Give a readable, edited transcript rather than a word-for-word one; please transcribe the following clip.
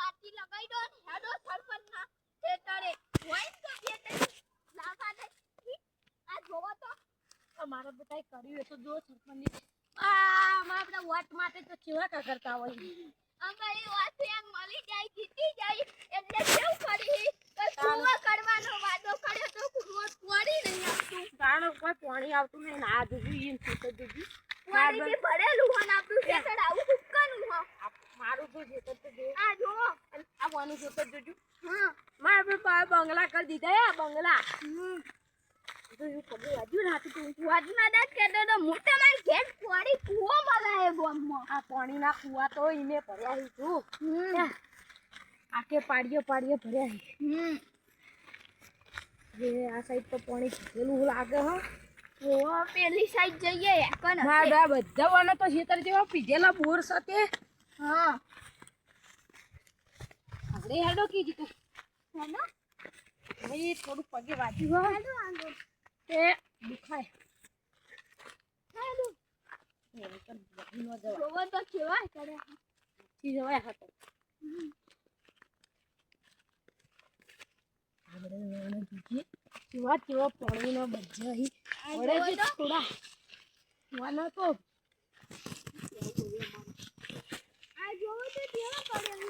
party લગાઈ દો ને હેડો સરપંચના ખેતરે હોય તો બે ત્રણ લાવા દે આ જોવો તો અમારે બધાય કર્યું તો જો સરપંચ આ મારા વોટ માટે તો કેવા કરતા હોય અમારી વાત એમ મળી જાય જીતી જાય એટલે કેવું કરી તો સુવા કરવાનો વાદો કર્યો તો રોજ પડી નહીં આવતું ગાણો કોઈ પાણી આવતું નહીં ના દીધી ઈન તો દીધી મારી બી ભરેલું હોન આપણું ખેતર આવું કુકનું હો મારું તો જે તો જો આ જો આવવાનું જો તો જોજો હા મારે બંગલા કરી દીધા આ બંગલા તો યુ ખબર આજુ રાતી તું વાદના દાત કેતો તો મોટા માર ઘેર પડી કૂવો મલાય બોમમાં આ પાણીના કુવા તો ઈને ભર્યા હી તું આકે પાડીઓ ભર્યા હી જે આ સાઈડ તો પાણી ભરેલું લાગે હો ઓ પેલી સાઈડ જઈએ એકન ના બધા વાના તો ખેતર જેવા પીધેલા બોર સાથે હા આપણે હેડો કીધી તું હેડો ભાઈ થોડું પગે વાગ્યું હો હેડો આંગો તે દુખાય હેડો એ તો બધી નો જવા જોવો તો કેવા કરે થી જવાય હતો આપણે વાના દુખી કેવા પાણીનો બધા હી પડે છે થોડા વાના તો આ જોવો તો કેવા કરે